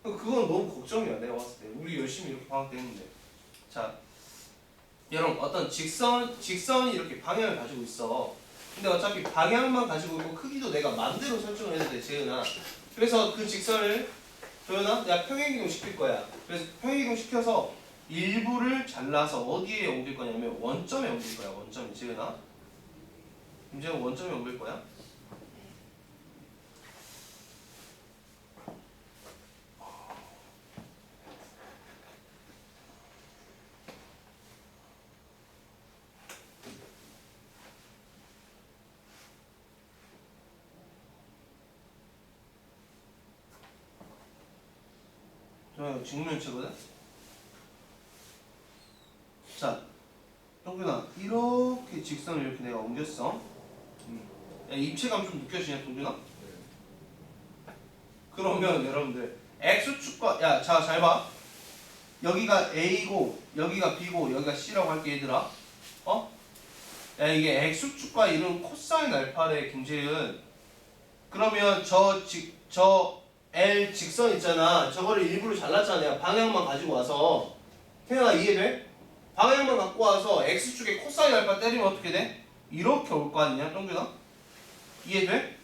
그건 너무 걱정이야 내가 봤을 때. 우리 열심히 이렇게 방학 때 했는데. 자, 여러분 어떤 직선이 이렇게 방향을 가지고 있어. 근데 어차피 방향만 가지고 있고 크기도 내가 맘대로 설정을 해도 돼, 재은아. 그래서 그 직선을 조연아 내가 평행이동 시킬 거야. 그래서 평행이동 시켜서 일부를 잘라서 어디에 옮길 거냐면 원점에 옮길 거야. 원점에, 재은아. 이제 원점에 옮길 거야. 직면체거든? 자, 동준아, 이렇게 직선을 이렇게 내가 옮겼어. 야, 입체감 좀 느껴지냐, 동준아? 그러면 여러분들 x축과 자, 잘 봐. 여기가 a고, 여기가 b고, 여기가 c라고 할게 얘들아. 야, 이게 x축과 이름 코사인 알파래, 김재은. 그러면 저 L 직선 있잖아. 저거를 일부러 잘랐잖아. 내가 방향만 가지고 와서. 태연아 이해돼? 방향만 갖고 와서 X축에 코사인 알파 때리면 어떻게 돼? 이렇게 올 거 아니냐, 동균아? 이해돼?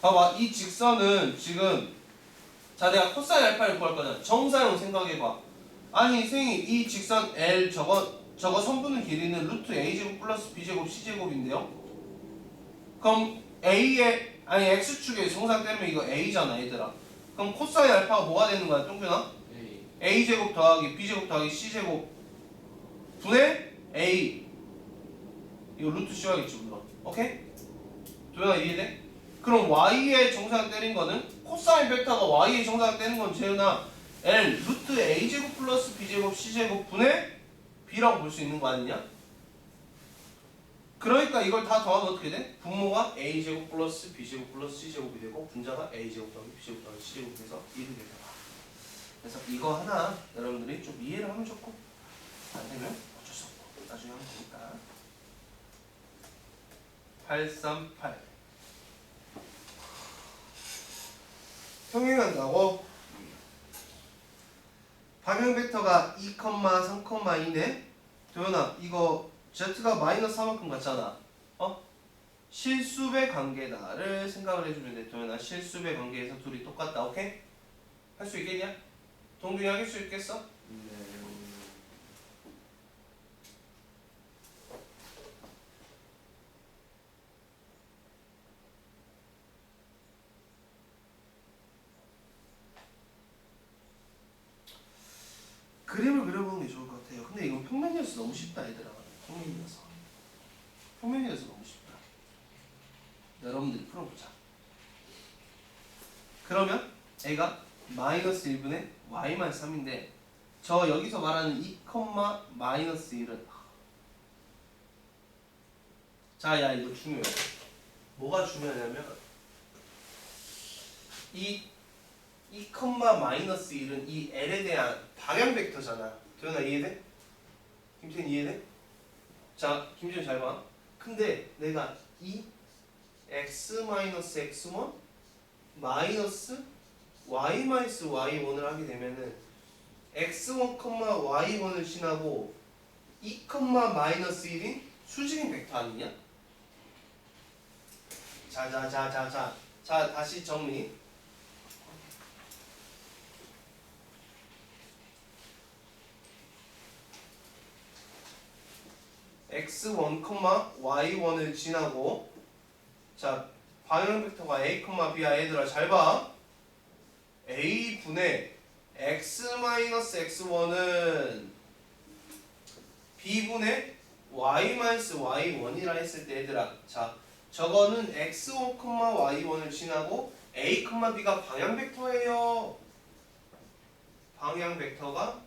봐봐, 이 직선은 지금 자 내가 코사인 알파를 구할 거잖아. 정사형 생각해봐. 아니 선생님 이 직선 L 저거 선분의 길이는 루트 A제곱 플러스 B제곱 C제곱인데요? 그럼 A의 아니 X축에 정사 때문에 이거 A잖아 얘들아. 그럼 코사인 알파가 뭐가 되는 거야 동균아? A제곱 더하기 B제곱 더하기 C제곱 분의 A. 이거 루트 씌워야겠지 물론. 오케이? 도현아 이해돼? 그럼 Y의 정사각 때린 거는 코사인 벡터가 Y의 정사각 때린 건 재은아 L 루트 A제곱 플러스 B제곱 C제곱 분의 B라고 볼 수 있는 거 아니냐? 그러니까 이걸 다 더하면 어떻게 돼? 분모가 A제곱 플러스 B제곱 플러스 C제곱이 되고 분자가 A제곱 더하기 B제곱 더하기 C제곱이 돼서 1이 되잖아. 그래서 이거 하나 여러분들이 좀 이해를 하면 좋고 안 되면 어쩔 수 없고 나중에 하면 되니까. 838 평행한다고 방향 벡터가 2, 3, 2네. 도현아 이거 Z가 마이너스 4만큼 같잖아. 실수배 관계다를 생각을 해주면 돼. 도현아 실수배 관계에서 둘이 똑같다. 오케이? 할 수 있겠냐? 동균이 할 수 있겠어? 그림을 그려보는 게 좋을 것 같아요. 근데 이건 평면이어서 너무 쉽다 얘들아. 평면이어서 너무 쉽다. 여러분들이 풀어보자. 그러면 A가 마이너스 1분의 Y만 3인데 저 여기서 말하는 2, 마이너스 1은 자, 야 이거 중요해. 뭐가 중요하냐면 이 마이너스 1은 이 L에 대한 방향 벡터잖아. 도현아 이해돼? 김태현 이해돼? 자, 김태현 잘 봐. 근데 내가 이 x 마이너스 x1 마이너스 y 마이너스 y1을 하게 되면은 x1, y1을 지나고 2, 마이너스 1인 수직인 벡터 아니냐? 자, 다시 정리. x1, y1을 지나고 자 방향 벡터가 a, b야. 얘들아 잘 봐. a 분의 x-x1은 b 분의 y-y1이라 했을 때 얘들아 자 저거는 x1, y1을 지나고 a, b가 방향 벡터예요. 방향 벡터가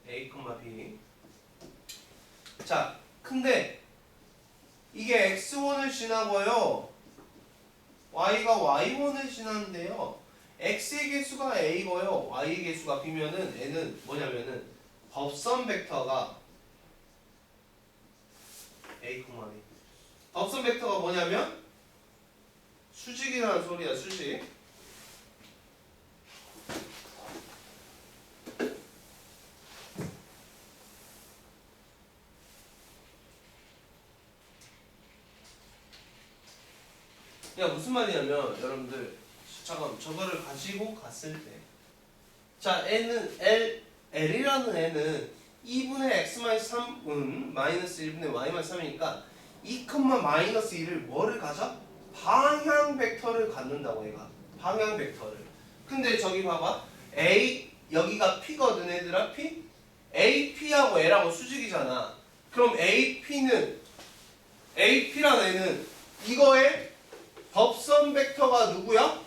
a, b. 자, 근데 이게 x1을 지나고요. y가 y1을 지나는데요. x의 개수가 a고요. y의 개수가 b면은 n은 뭐냐면은 법선 벡터가 a, b. 법선 벡터가 뭐냐면 수직이라는 소리야, 수직. 야 무슨 말이냐면 여러분들 잠깐 저거를 가지고 갔을 때 자 n은 L이라는 n은 2분의 x-3은 마이너스 1분의 y-3이니까 2, 마이너스 1을 뭐를 가져? 방향 벡터를 갖는다고 얘가 방향 벡터를. 근데 저기 봐봐 A 여기가 P거든 얘들아. P? AP하고 L하고 수직이잖아. 그럼 AP라는 애는 이거의 법선 벡터가 누구야?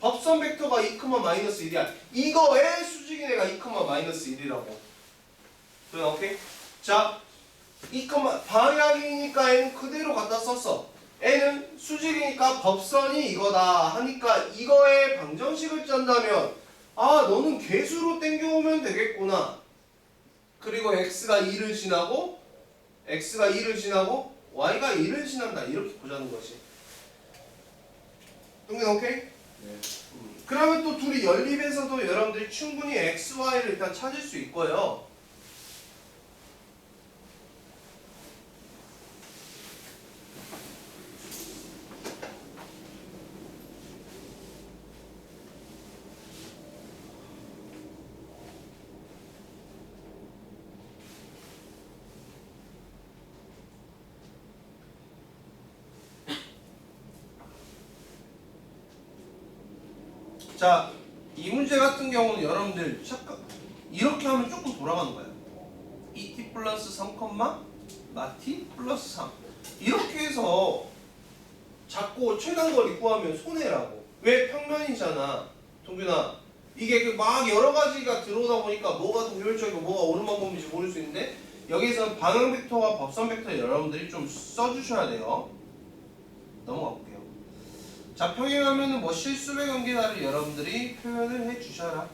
법선 벡터가 2, 마이너스 1이야. 이거의 수직인 애가 2, 마이너스 1이라고. 그래, 오케이? 자, 2, 방향이니까 N은 그대로 갖다 썼어. N은 수직이니까 법선이 이거다 하니까 이거의 방정식을 짠다면 아, 너는 개수로 땡겨오면 되겠구나. 그리고 X가 2를 지나고 Y가 2를 지난다. 이렇게 보자는 거지. 동균아 오케이? 네. 그러면 또 둘이 연립에서도 여러분들이 충분히 x, y를 일단 찾을 수 있고요. 자, 이 문제 같은 경우는 여러분들 잠깐 이렇게 하면 조금 돌아가는 거예요. 2t 플러스 3, 마T 플러스 3 이렇게 해서 자꾸 최단거리 구하면 손해라고. 왜? 평면이잖아. 동균아, 이게 그 막 여러 가지가 들어오다 보니까 뭐가 더 효율적이고 뭐가 옳은 방법인지 모를 수 있는데 여기서 방향 벡터와 법선 벡터 여러분들이 좀 써주셔야 돼요. 넘어가 볼게요. 자, 평행하면은 뭐 실수배 관계다를 여러분들이 표현을 해주셔라.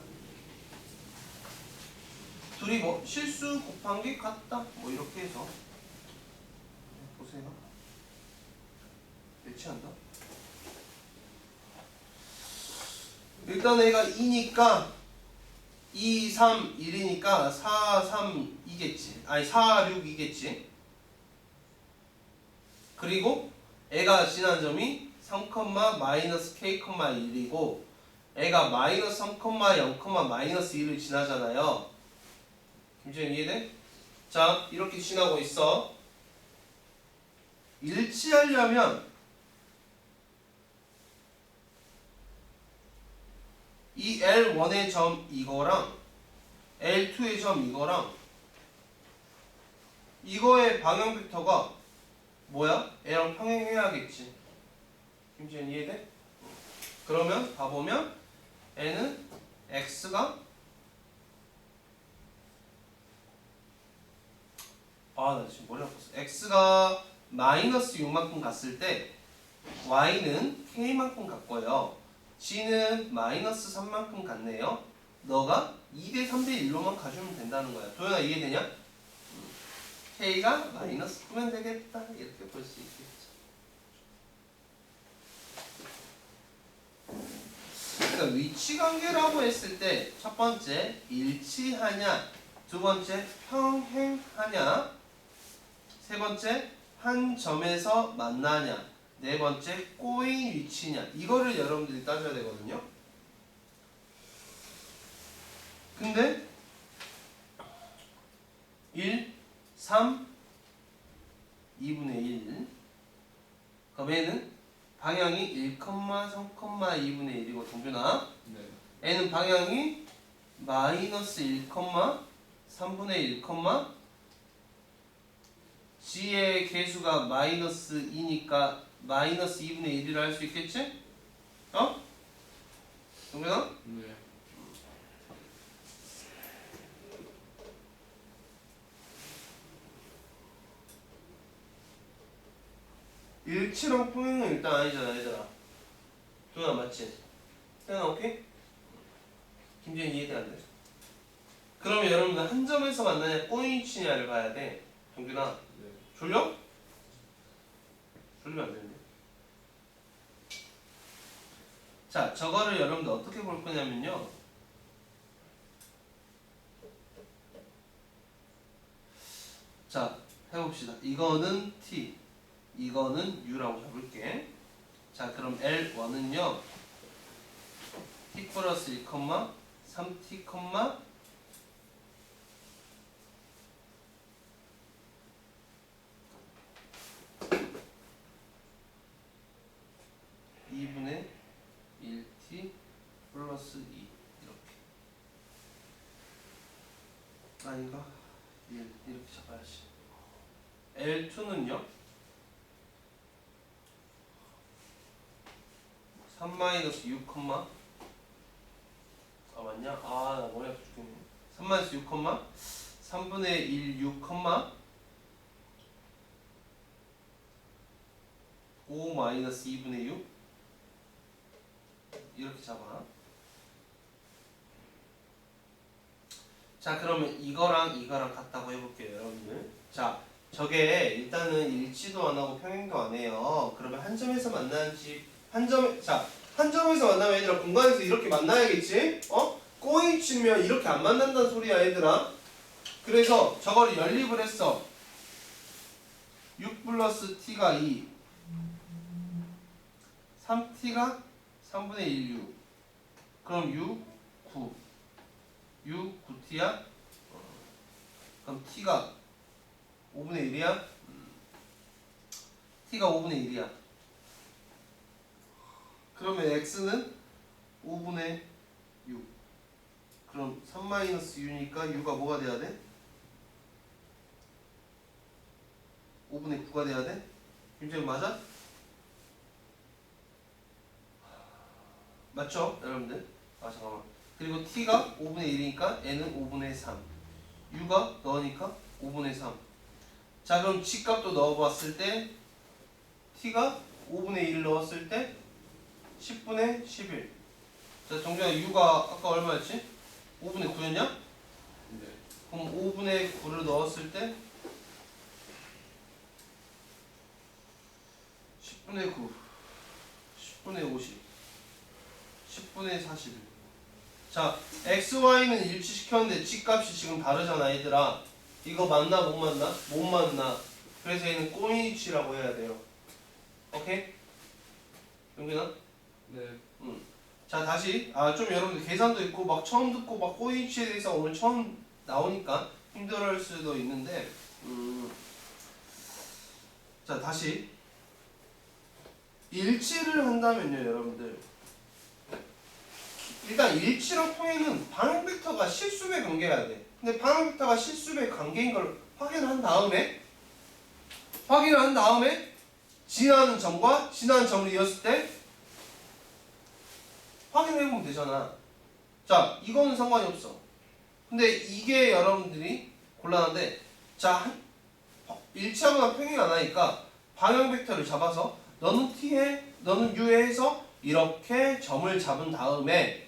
둘이 뭐 실수 곱한 게 같다. 뭐 이렇게 해서 보세요. 배치한다. 일단 애가 2니까 2, 3, 1이니까 4, 3, 2겠지. 아니 4, 6, 2겠지. 그리고 애가 지난 점이 3, 마이너스 k, 1이고 애가 마이너스 3, 0, 마이너스 1을 지나잖아요. 김지현 이해돼? 자, 이렇게 지나고 있어. 일치하려면 이 L1의 점 이거랑 L2의 점 이거랑 이거의 방향 벡터가 뭐야? 얘랑 평행해야겠지. 김지현 이해돼? 그러면 봐보면 얘는 x가 나 지금 머리 아팠어. x가 마이너스 6만큼 갔을 때 y는 k만큼 갔고요. g는 마이너스 3만큼 갔네요. 너가 2대 3대 1로만 가주면 된다는 거야. 도현아 이해되냐? k가 마이너스 9면 되겠다. 이렇게 볼 수 있겠죠. 그러니까 위치 관계라고 했을 때 첫 번째 일치하냐, 두 번째 평행하냐, 세 번째 한 점에서 만나냐, 네 번째 꼬인 위치냐, 이거를 여러분들이 따져야 되거든요. 근데 1, 3, 2분의 1 그럼 얘는 방향이 1, 3, 2분의 1이고 동균아 네. 얘는 방향이 마이너스 1, 3분의 1, g의 개수가 마이너스 2니까 마이너스 2분의 1이라 할 수 있겠지? 어? 동균아? 네. 일치랑 평행은 일단 아니잖아 얘들아. 동균아 맞지? 태연아 오케이? 김재인 이해돼 안 돼? 그러면 여러분들 한 점에서 만나냐 꼬인 위치냐를 봐야 돼. 동균아 네. 졸려? 졸리면 안 되는데. 자, 저거를 여러분들 어떻게 볼 거냐면요. 자, 해봅시다. 이거는 t, 이거는 u라고 잡을게. 자, 그럼 L1은요. t 플러스 1, 3t, 2분의 1t 플러스 2 이렇게. 아닌가? 1 이렇게 잡아야지. L2는요 3 마이너스 6, 맞냐? 나 머리 아파 죽겠네. 3 마이너스 6, 3분의 1, 6, 5 마이너스 2분의 6 이렇게 잡아. 자, 그러면 이거랑 이거랑 같다고 해볼게요 여러분들. 자, 저게 일단은 일치도 안 하고 평행도 안 해요. 그러면 한 점에서 만나는 집 한 점에, 자, 한 점에서 만나면 얘들아 공간에서 이렇게 만나야겠지? 꼬이치면 이렇게 안 만난다는 소리야 얘들아. 그래서 저거를 연립을 했어. 6 플러스 t가 2 3t가 3분의 1 6 그럼 6 9 9t야? 그럼 t가 5분의 1이야? t가 5분의 1이야. 그러면 x는 5분의 6. 그럼 3-u니까 u가 뭐가 돼야 돼? 5분의 9가 돼야 돼? 김재훈 맞아? 맞죠? 여러분들? 아 잠깐만. 그리고 t가 5분의 1이니까 n은 5분의 3. u가 넣으니까 5분의 3. 자 그럼 g값도 넣어봤을 때 t가 5분의 1 넣었을 때 10분의 11. 자 정준아 u가 아까 얼마였지? 5분의 9였냐? 네. 그럼 5분의 9를 넣었을 때 10분의 9 10분의 50 10분의 41. 자 x, y는 일치시켰는데 g값이 지금 다르잖아 얘들아. 이거 맞나 못 맞나? 못 맞나. 그래서 얘는 꼬이치라고 해야 돼요. 오케이? 용균아? 네. 자 다시 좀 여러분들 계산도 있고 막 처음 듣고 막 꼬이치에 대해서 오늘 처음 나오니까 힘들어할 수도 있는데 자 다시 일치를 한다면요 여러분들 일단 일치랑 통행은 방향 벡터가 실수배 관계해야 돼. 근데 방향 벡터가 실수배 관계인 걸 확인한 다음에 지나는 점과 지나는 점을 이었을 때 확인해보면 되잖아. 자 이거는 상관이 없어. 근데 이게 여러분들이 곤란한데 자 일치하거나 평행 안 하니까 방향 벡터를 잡아서 너는 t에 너는 u에 해서 이렇게 점을 잡은 다음에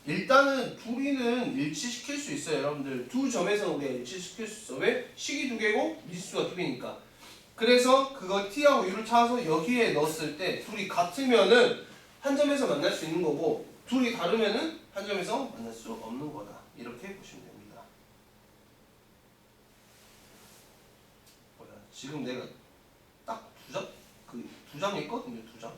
일단은 둘이는 일치시킬 수 있어요 여러분들. 두 점에서는 우리가 일치시킬 수 있어. 왜? 식이 두 개고 미수가 두 개니까. 그래서 그거 t하고 u를 찾아서 여기에 넣었을 때 둘이 같으면은 한 점에서 만날 수 있는 거고 둘이 다르면은 한 점에서 만날 수 없는 거다. 이렇게 보시면 됩니다. 뭐야 지금 내가 딱 두 장 있거든요. 두 장.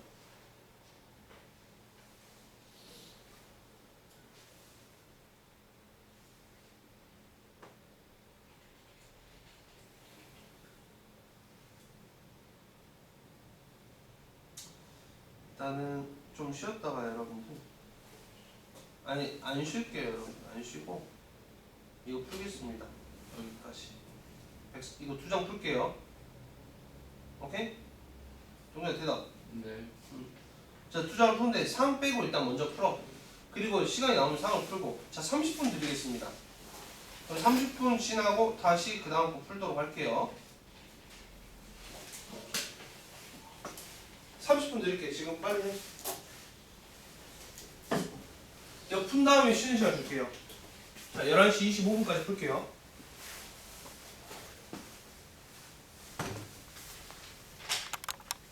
일단은 좀 쉬었다가 여러분들 아니 안 쉴게요 여러분. 안 쉬고 이거 풀겠습니다. 여기까지 이거 두 장 풀게요. 오케이? 동네 대답. 네. 자 두 장을 푸는데 상 빼고 일단 먼저 풀어. 그리고 시간이 나오면 상을 풀고. 자 30분 드리겠습니다. 그럼 30분 지나고 다시 그 다음 거 풀도록 할게요. 30분 드릴게요. 지금 빨리 해. 이거 푼 다음에 쉬는 시간 줄게요. 자 11시 25분까지 풀게요.